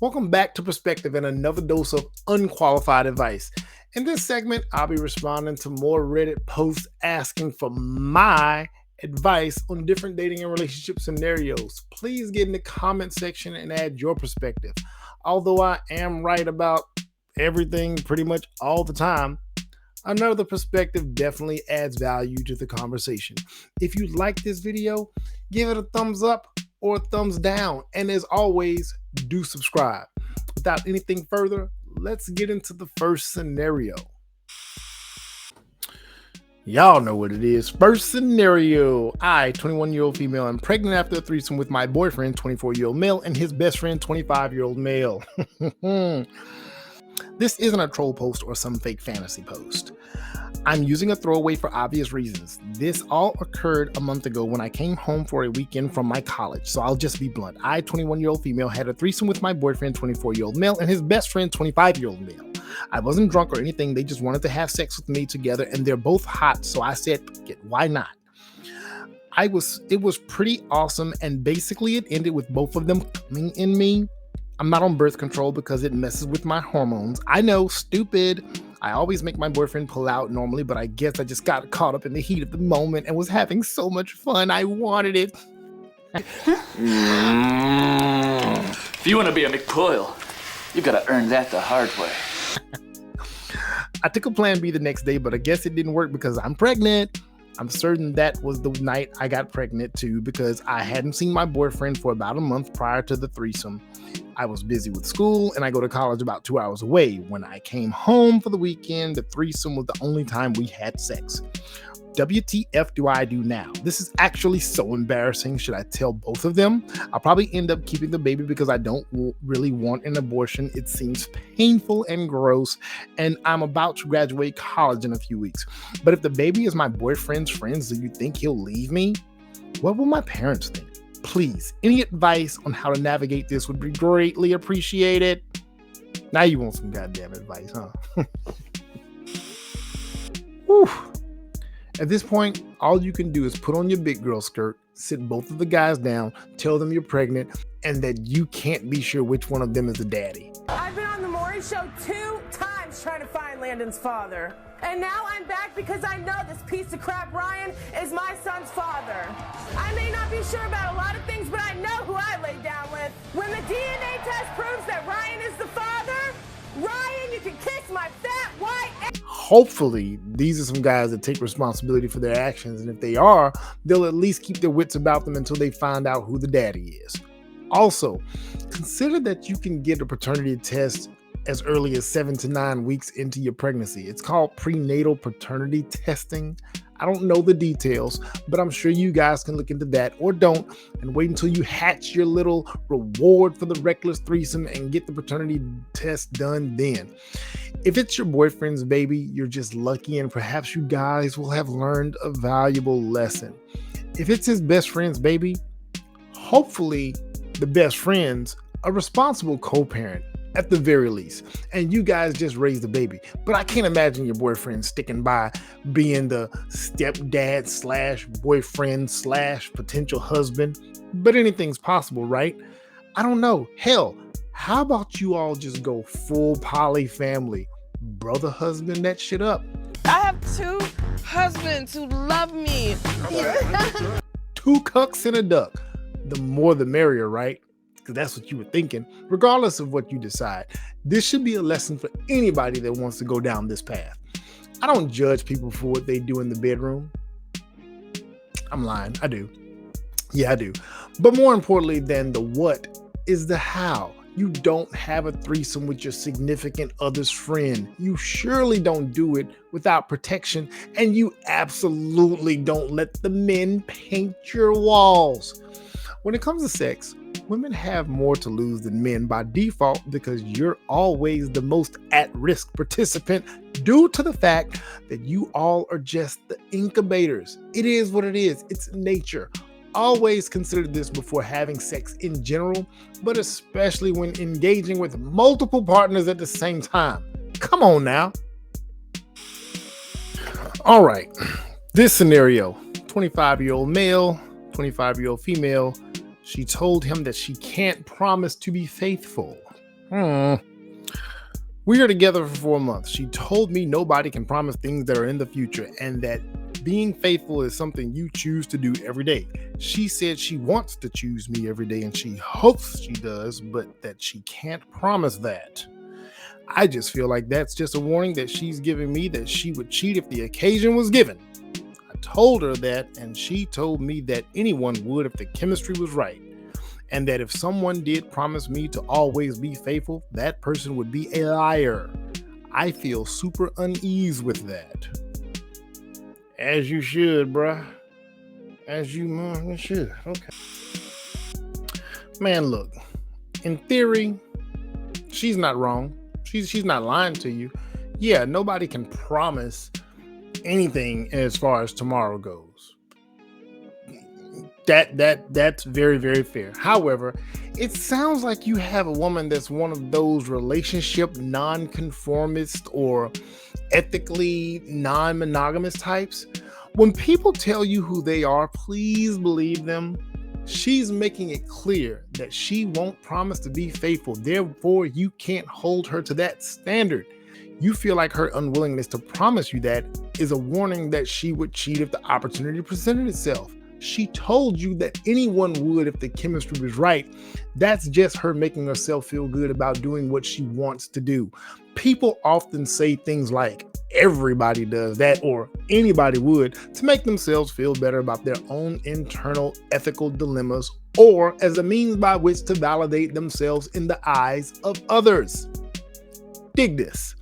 Welcome back to Perspective and another dose of unqualified advice. In this segment, I'll be responding to more Reddit posts asking for my advice on different dating and relationship scenarios. Please get in the comment section and add your perspective. Although I am right about everything pretty much all the time, another perspective definitely adds value to the conversation. If you like this video, give it a thumbs up or a thumbs down. And as always, do subscribe. Without anything further, let's get into the first scenario. Y'all know what it is. First scenario. I, 21-year-old female, am pregnant after a threesome with my boyfriend, 24-year-old male, and his best friend, 25-year-old male. This isn't a troll post or some fake fantasy post. I'm using a throwaway for obvious reasons. This all occurred a month ago when I came home for a weekend from my college, so I'll just be blunt. I, 21-year-old female, had a threesome with my boyfriend, 24-year-old male, and his best friend, 25-year-old male. I wasn't drunk or anything, they just wanted to have sex with me together, and they're both hot, so I said, why not? It was pretty awesome, and basically it ended with both of them coming in me. I'm not on birth control because it messes with my hormones. I know, stupid. I always make my boyfriend pull out normally, but I guess I just got caught up in the heat of the moment and was having so much fun. I wanted it. If you want to be a McCoyle, you gotta earn that the hard way. I took a plan B the next day, but I guess it didn't work because I'm pregnant. I'm certain that was the night I got pregnant too, because I hadn't seen my boyfriend for about a month prior to the threesome. I was busy with school and I go to college about 2 hours away. When I came home for the weekend, the threesome was the only time we had sex. WTF do I do now? This is actually so embarrassing. Should I tell both of them? I'll probably end up keeping the baby because I don't really want an abortion. It seems painful and gross, and I'm about to graduate college in a few weeks. But if the baby is my boyfriend's friends, do you think he'll leave me? What will my parents think? Please, any advice on how to navigate this would be greatly appreciated. Now you want some goddamn advice, huh? Whew. At this point, all you can do is put on your big girl skirt, sit both of the guys down, tell them you're pregnant, and that you can't be sure which one of them is the daddy. I've been on the Maury Show 2 times trying to find Landon's father. And now I'm back because I know this piece of crap Ryan is my son's father. I may not be sure about a lot of things, but I know who I laid down with. When the DNA test proves that Ryan is the father, Ryan, you can kiss my fat white ass. Hopefully, these are some guys that take responsibility for their actions, and if they are, they'll at least keep their wits about them until they find out who the daddy is. Also, consider that you can get a paternity test as early as 7 to 9 weeks into your pregnancy. It's called prenatal paternity testing. I don't know the details, but I'm sure you guys can look into that, or don't, and wait until you hatch your little reward for the reckless threesome and get the paternity test done then. If it's your boyfriend's baby, you're just lucky, and perhaps you guys will have learned a valuable lesson. If it's his best friend's baby, hopefully the best friend's a responsible co-parent at the very least, and you guys just raise the baby. But I can't imagine your boyfriend sticking by being the stepdad slash boyfriend slash potential husband, but anything's possible, right? I don't know. Hell, how about you all just go full poly family? Brother husband that shit up. I have 2 husbands who love me. 2 cucks and a duck. The more the merrier, right? Because that's what you were thinking. Regardless of what you decide, this should be a lesson for anybody that wants to go down this path. I don't judge people for what they do in the bedroom. I'm lying. I do. Yeah, I do. But more importantly than the what is the how. You don't have a threesome with your significant other's friend. You surely don't do it without protection, and you absolutely don't let the men paint your walls. When it comes to sex, women have more to lose than men by default because you're always the most at-risk participant due to the fact that you all are just the incubators. It is what it is. It's nature. Always consider this before having sex in general, but especially when engaging with multiple partners at the same time. Come on now. All right. This scenario, 25-year-old male, 25-year-old female. She told him that she can't promise to be faithful. We are together for 4 months. She told me nobody can promise things that are in the future and that being faithful is something you choose to do every day. She said she wants to choose me every day and she hopes she does, but that she can't promise that. I just feel like that's just a warning that she's giving me that she would cheat if the occasion was given. I told her that, and she told me that anyone would if the chemistry was right. And that if someone did promise me to always be faithful, that person would be a liar. I feel super unease with that. As you should, bruh. As you should. Okay. Man, look. In theory, she's not wrong. She's not lying to you. Yeah, nobody can promise anything as far as tomorrow goes. That's very, very fair. However, it sounds like you have a woman that's one of those relationship non-conformist or ethically non-monogamous types. When people tell you who they are, please believe them. She's making it clear that she won't promise to be faithful. Therefore, you can't hold her to that standard. You feel like her unwillingness to promise you that is a warning that she would cheat if the opportunity presented itself. She told you that anyone would if the chemistry was right. That's just her making herself feel good about doing what she wants to do. People often say things like, everybody does that, or anybody would, to make themselves feel better about their own internal ethical dilemmas, or as a means by which to validate themselves in the eyes of others. Dig this.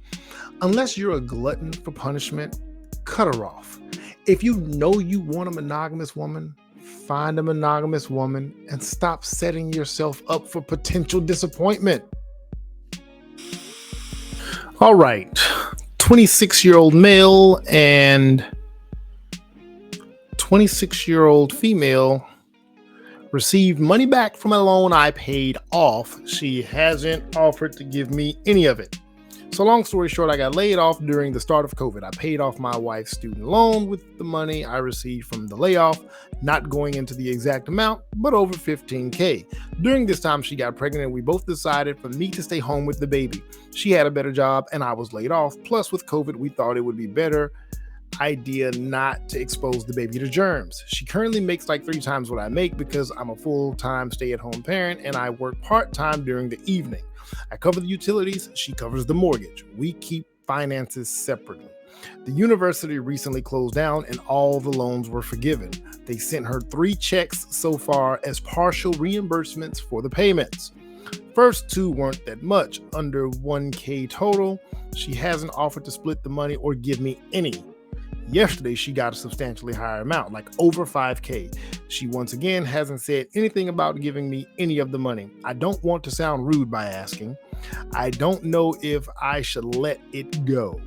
Unless you're a glutton for punishment, cut her off. If you know you want a monogamous woman, find a monogamous woman and stop setting yourself up for potential disappointment. All right, 26-year-old male and 26-year-old female received money back from a loan I paid off. She hasn't offered to give me any of it. So long story short, I got laid off during the start of COVID. I paid off my wife's student loan with the money I received from the layoff, not going into the exact amount, but over $15K. During this time, she got pregnant and we both decided for me to stay home with the baby. She had a better job and I was laid off. Plus with COVID, we thought it would be better idea not to expose the baby to germs. She currently makes like 3 times what I make because I'm a full-time stay-at-home parent and I work part-time during the evening. I cover the utilities, she covers the mortgage. We keep finances separately. The university recently closed down and all the loans were forgiven. They sent her 3 checks so far as partial reimbursements for the payments. First 2 weren't that much, under $1K total. She hasn't offered to split the money or give me any. Yesterday, she got a substantially higher amount, like over $5K. She once again hasn't said anything about giving me any of the money. I don't want to sound rude by asking. I don't know if I should let it go.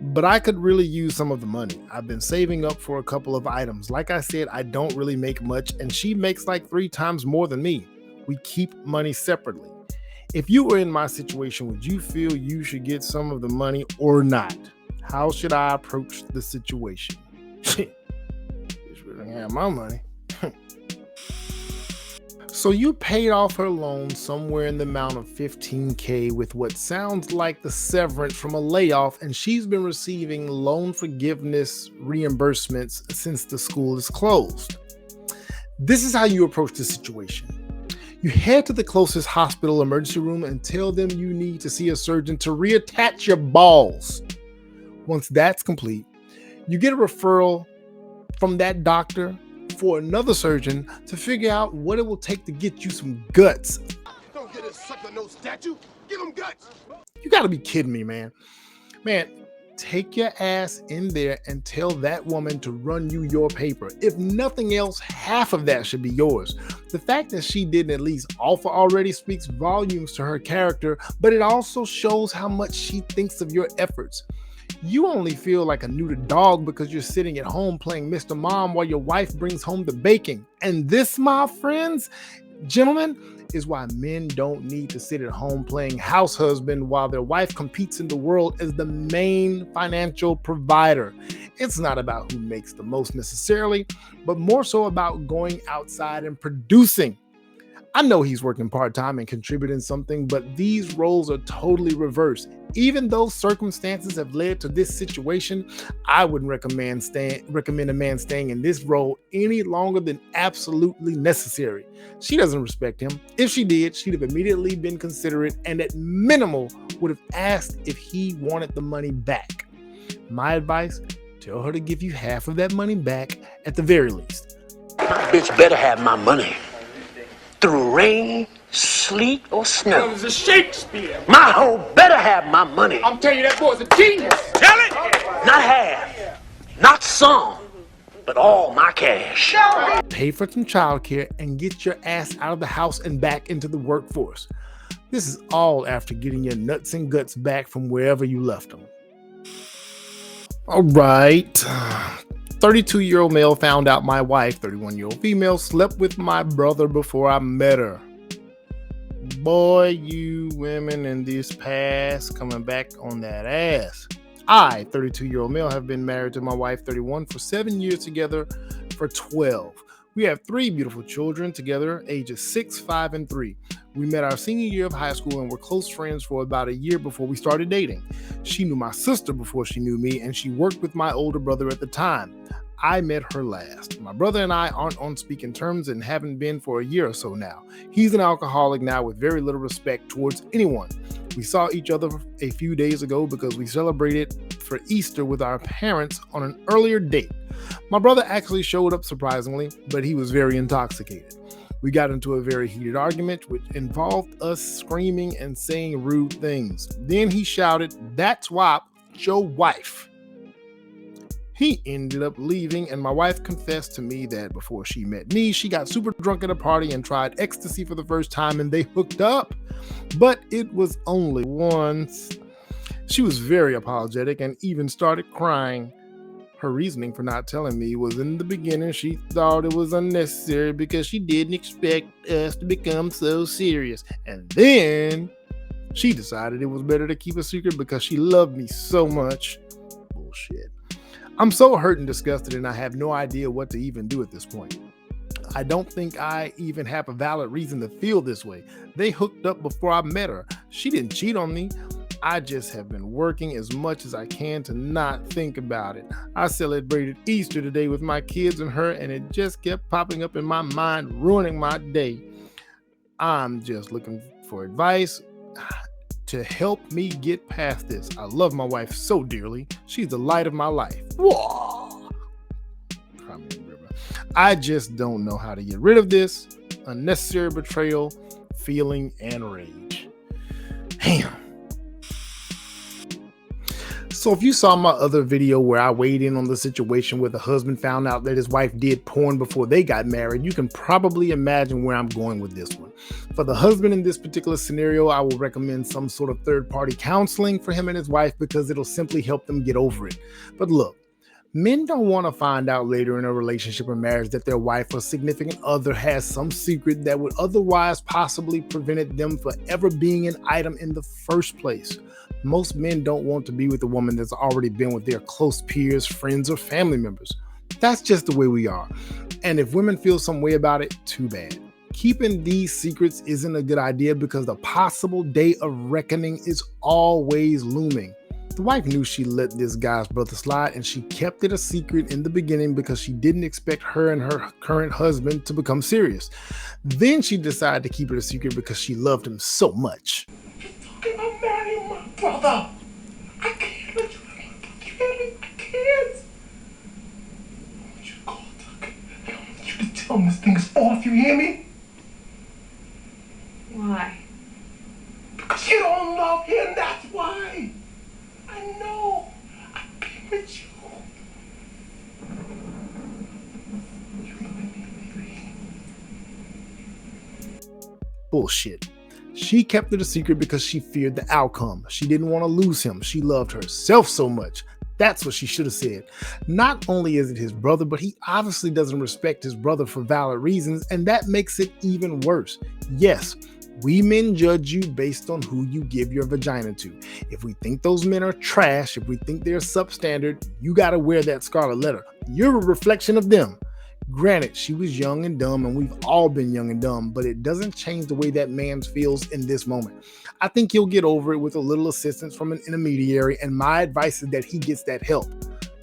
But I could really use some of the money. I've been saving up for a couple of items. Like I said, I don't really make much, and she makes like 3 times more than me. We keep money separately. If you were in my situation, would you feel you should get some of the money or not? How should I approach the situation? Just really have my money. So you paid off her loan somewhere in the amount of $15K with what sounds like the severance from a layoff, and she's been receiving loan forgiveness reimbursements since the school is closed. This is how you approach the situation. You head to the closest hospital emergency room and tell them you need to see a surgeon to reattach your balls. Once that's complete, you get a referral from that doctor for another surgeon to figure out what it will take to get you some guts. Don't get a sucker no statue. Give him guts. You gotta be kidding me, man. Man, take your ass in there and tell that woman to run you your paper. If nothing else, half of that should be yours. The fact that she didn't at least offer already speaks volumes to her character, but it also shows how much she thinks of your efforts. You only feel like a neutered dog because you're sitting at home playing Mr. Mom while your wife brings home the bacon. And this, my friends, gentlemen, is why men don't need to sit at home playing house husband while their wife competes in the world as the main financial provider. It's not about who makes the most necessarily, but more so about going outside and producing. I know he's working part-time and contributing something, but these roles are totally reversed. Even though circumstances have led to this situation, I wouldn't recommend a man staying in this role any longer than absolutely necessary. She doesn't respect him. If she did, she'd have immediately been considerate and at minimal would have asked if he wanted the money back. My advice, tell her to give you half of that money back at the very least. My bitch better have my money. Through rain, sleet, or snow. That was a Shakespeare. My hoe better have my money. I'm telling you, that boy's a genius. Tell it. Not half, not some, but all my cash. Pay for some childcare and get your ass out of the house and back into the workforce. This is all after getting your nuts and guts back from wherever you left them. All right. 32-year-old male found out my wife, 31-year-old female, slept with my brother before I met her. Boy, you women in this past coming back on that ass. I, 32-year-old male, have been married to my wife, 31, for 7 years, together for 12. We have 3 beautiful children together, ages 6, 5, and 3. We met our senior year of high school and were close friends for about a year before we started dating. She knew my sister before she knew me, and she worked with my older brother at the time. I met her last. My brother and I aren't on speaking terms and haven't been for a year or so now. He's an alcoholic now with very little respect towards anyone. We saw each other a few days ago because we celebrated for Easter with our parents on an earlier date. My brother actually showed up surprisingly, but he was very intoxicated. We got into a very heated argument, which involved us screaming and saying rude things. Then he shouted, "That's why your wife." He ended up leaving, and my wife confessed to me that before she met me, she got super drunk at a party and tried ecstasy for the first time, and they hooked up. But it was only once. She was very apologetic and even started crying. Her reasoning for not telling me was, in the beginning she thought it was unnecessary because she didn't expect us to become so serious. And then she decided it was better to keep a secret because she loved me so much. Bullshit. I'm so hurt and disgusted, and I have no idea what to even do at this point. I don't think I even have a valid reason to feel this way. They hooked up before I met her. She didn't cheat on me. I just have been working as much as I can to not think about it. I celebrated Easter today with my kids and her, and it just kept popping up in my mind, ruining my day. I'm just looking for advice to help me get past this. I love my wife so dearly. She's the light of my life. Whoa. I just don't know how to get rid of this unnecessary betrayal, feeling, and rage. Damn. So if you saw my other video where I weighed in on the situation where the husband found out that his wife did porn before they got married, you can probably imagine where I'm going with this one. For the husband in this particular scenario, I will recommend some sort of third-party counseling for him and his wife because it'll simply help them get over it. But look, men don't want to find out later in a relationship or marriage that their wife or significant other has some secret that would otherwise possibly prevent them from ever being an item in the first place. Most men don't want to be with a woman that's already been with their close peers, friends, or family members. That's just the way we are. And if women feel some way about it, too bad. Keeping these secrets isn't a good idea because the possible day of reckoning is always looming. The wife knew she let this guy's brother slide, and she kept it a secret in the beginning because she didn't expect her and her current husband to become serious. Then she decided to keep it a secret because she loved him so much. I'm marrying my brother. I can't let you I can't. I want you to call Tucker. I want you to tell him this thing is off, you hear me? Why? Because you don't love him, that's why. I know. I've been with you. You love me, baby. Bullshit. She kept it a secret because she feared the outcome. She didn't want to lose him. She loved herself so much. That's what she should have said. Not only is it his brother, but he obviously doesn't respect his brother for valid reasons, and that makes it even worse. Yes, we men judge you based on who you give your vagina to. If we think those men are trash, if we think they're substandard, you got to wear that scarlet letter. You're a reflection of them. Granted, she was young and dumb, and we've all been young and dumb, but it doesn't change the way that man feels in this moment. I think he'll get over it with a little assistance from an intermediary, and my advice is that he gets that help.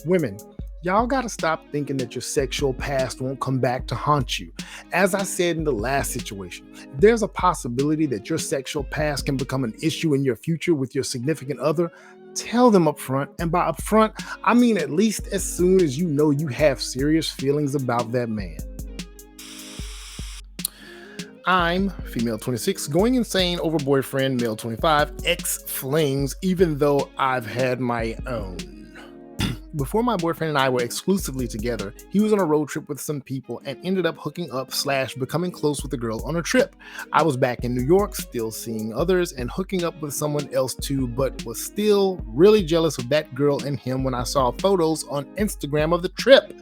Women, y'all gotta stop thinking that your sexual past won't come back to haunt you. As I said in the last situation, there's a possibility that your sexual past can become an issue in your future with your significant other. Tell them up front, and by up front, I mean at least as soon as you know you have serious feelings about that man. I'm female 26, going insane over boyfriend, male 25, ex-flings, even though I've had my own. Before my boyfriend and I were exclusively together, he was on a road trip with some people and ended up hooking up / becoming close with a girl on a trip. I was back in New York, still seeing others and hooking up with someone else too, but was still really jealous of that girl and him when I saw photos on Instagram of the trip.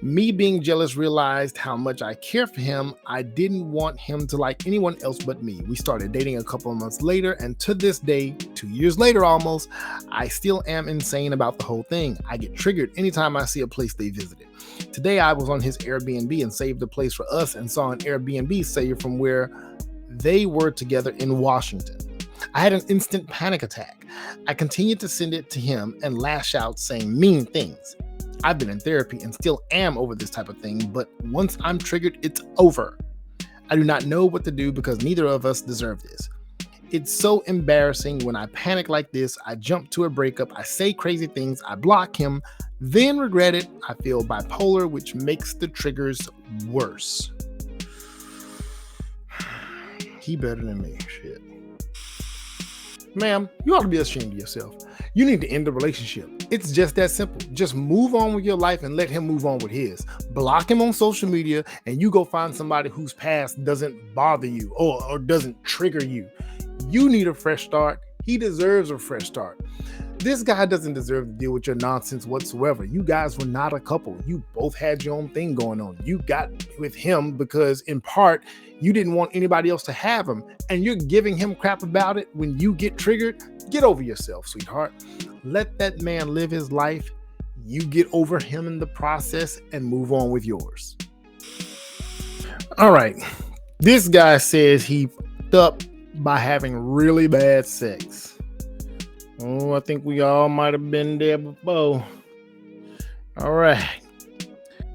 Me being jealous realized how much I care for him. I didn't want him to like anyone else but me. We started dating a couple of months later, and to this day, 2 years later almost, I still am insane about the whole thing. I get triggered anytime I see a place they visited. Today I was on his Airbnb and saved a place for us and saw an Airbnb saved from where they were together in Washington. I had an instant panic attack. I continued to send it to him and lash out saying mean things. I've been in therapy and still am over this type of thing, but once I'm triggered, it's over. I do not know what to do because neither of us deserve this. It's so embarrassing when I panic like this. I jump to a breakup, I say crazy things, I block him, then regret it. I feel bipolar, which makes the triggers worse. He better than me, shit. Ma'am, you ought to be ashamed of yourself. You need to end the relationship. It's just that simple. Just move on with your life and let him move on with his. Block him on social media and you go find somebody whose past doesn't bother you or doesn't trigger you. You need a fresh start. He deserves a fresh start. This guy doesn't deserve to deal with your nonsense whatsoever. You guys were not a couple. You both had your own thing going on. You got with him because in part, you didn't want anybody else to have him, and you're giving him crap about it when you get triggered. Get over yourself, sweetheart. Let that man live his life. You get over him in the process and move on with yours. All right. This guy says he fucked up by having really bad sex. Oh, I think we all might have been there before. All right.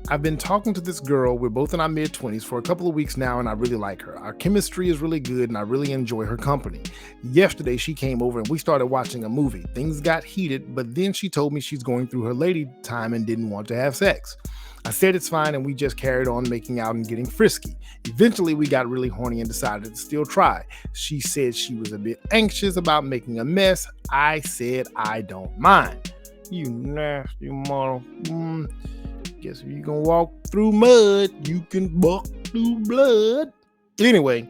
I've been talking to this girl. We're both in our mid-20s for a couple of weeks now, and I really like her. Our chemistry is really good, and I really enjoy her company. Yesterday, she came over, and we started watching a movie. Things got heated, but then she told me she's going through her lady time and didn't want to have sex. I said it's fine, and we just carried on making out and getting frisky. Eventually, we got really horny and decided to still try. She said she was a bit anxious about making a mess. I said I don't mind. You nasty mother. Guess if you can walk through mud, you can buck through blood. Anyway,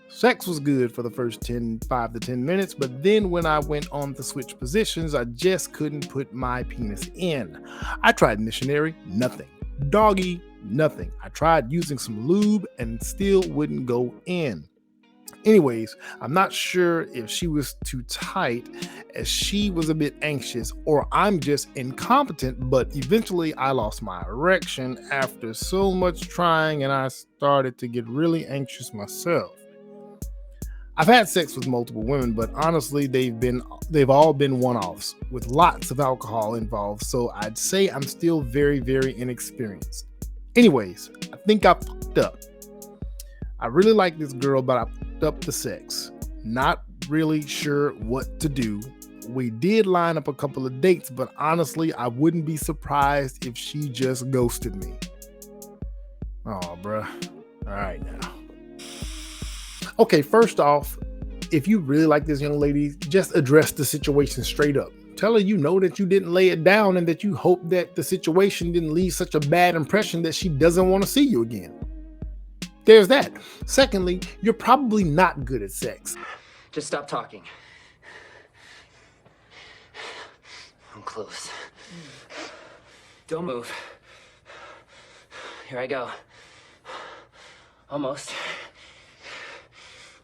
sex was good for the first 5 to 10 minutes, but then when I went on to switch positions, I just couldn't put my penis in. I tried missionary, nothing. Doggy, nothing. I tried using some lube and still wouldn't go in. Anyways, I'm not sure if she was too tight as she was a bit anxious or I'm just incompetent, but eventually I lost my erection after so much trying and I started to get really anxious myself. I've had sex with multiple women, but honestly, they've all been one-offs with lots of alcohol involved, so I'd say I'm still very, very inexperienced. Anyways, I think I fucked up. I really like this girl, but I fucked up the sex. Not really sure what to do. We did line up a couple of dates, but honestly, I wouldn't be surprised if she just ghosted me. Oh, bruh. All right now. Okay, first off, if you really like this young lady, just address the situation straight up. Tell her you know that you didn't lay it down and that you hope that the situation didn't leave such a bad impression that she doesn't want to see you again. There's that. Secondly, you're probably not good at sex. Just stop talking. I'm close. Don't move. Here I go. Almost.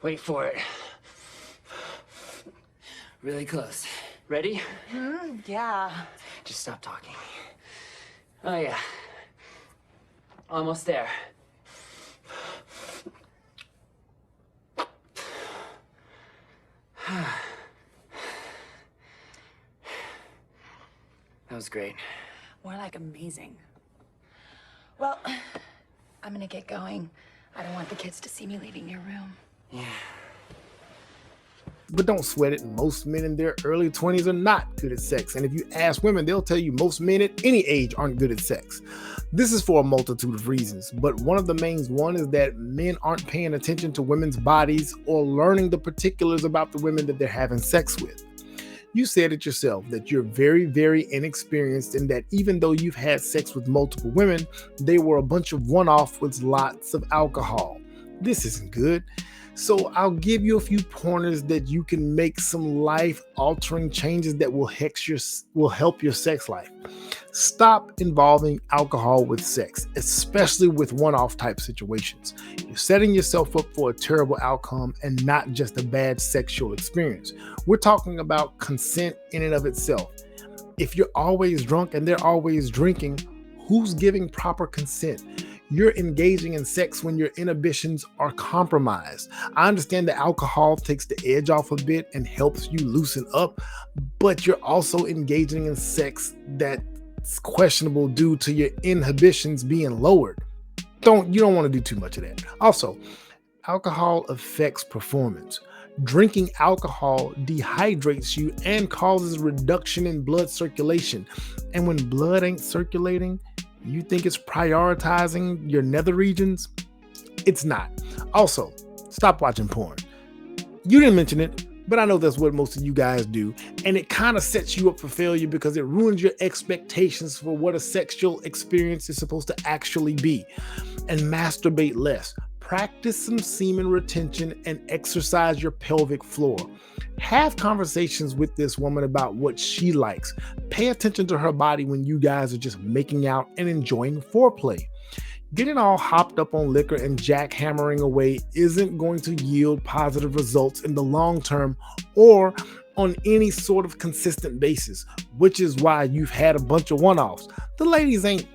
Wait for it. Really close. Ready? Yeah. Just stop talking. Oh, yeah. Almost there. That was great. More like amazing. Well, I'm gonna get going. I don't want the kids to see me leaving your room. Yeah. But don't sweat it. Most men in their early 20s are not good at sex. And if you ask women, they'll tell you most men at any age aren't good at sex. This is for a multitude of reasons, but one of the main ones is that men aren't paying attention to women's bodies or learning the particulars about the women that they're having sex with. You said it yourself that you're very, very inexperienced, and that even though you've had sex with multiple women, they were a bunch of one-off with lots of alcohol. This isn't good. So I'll give you a few pointers that you can make some life-altering changes that will help your sex life. Stop involving alcohol with sex, especially with one-off type situations. You're setting yourself up for a terrible outcome and not just a bad sexual experience. We're talking about consent in and of itself. If you're always drunk and they're always drinking, who's giving proper consent? You're engaging in sex when your inhibitions are compromised. I understand that alcohol takes the edge off a bit and helps you loosen up, but you're also engaging in sex that's questionable due to your inhibitions being lowered. You don't want to do too much of that. Also, alcohol affects performance. Drinking alcohol dehydrates you and causes reduction in blood circulation. And when blood ain't circulating, you think it's prioritizing your nether regions? It's not. Also, stop watching porn. You didn't mention it, but I know that's what most of you guys do. And it kind of sets you up for failure because it ruins your expectations for what a sexual experience is supposed to actually be. And masturbate less. Practice some semen retention and exercise your pelvic floor. Have conversations with this woman about what she likes. Pay attention to her body when you guys are just making out and enjoying foreplay. Getting all hopped up on liquor and jackhammering away isn't going to yield positive results in the long term or on any sort of consistent basis, which is why you've had a bunch of one-offs. The ladies ain't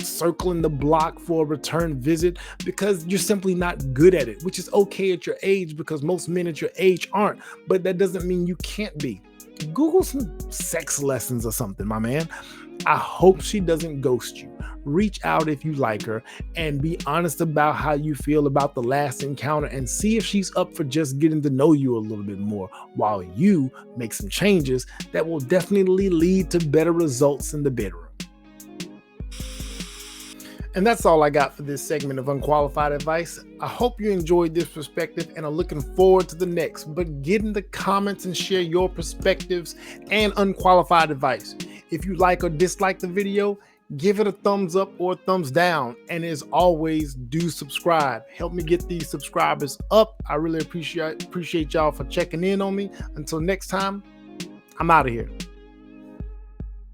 circling the block for a return visit because you're simply not good at it, which is okay at your age because most men at your age aren't, but that doesn't mean you can't be. Google some sex lessons or something, my man. I hope she doesn't ghost you. Reach out if you like her and be honest about how you feel about the last encounter and see if she's up for just getting to know you a little bit more while you make some changes that will definitely lead to better results in the bedroom. And that's all I got for this segment of Unqualified Advice. I hope you enjoyed this perspective and are looking forward to the next. But get in the comments and share your perspectives and unqualified advice. If you like or dislike the video, give it a thumbs up or a thumbs down. And as always, do subscribe. Help me get these subscribers up. I really appreciate y'all for checking in on me. Until next time, I'm out of here.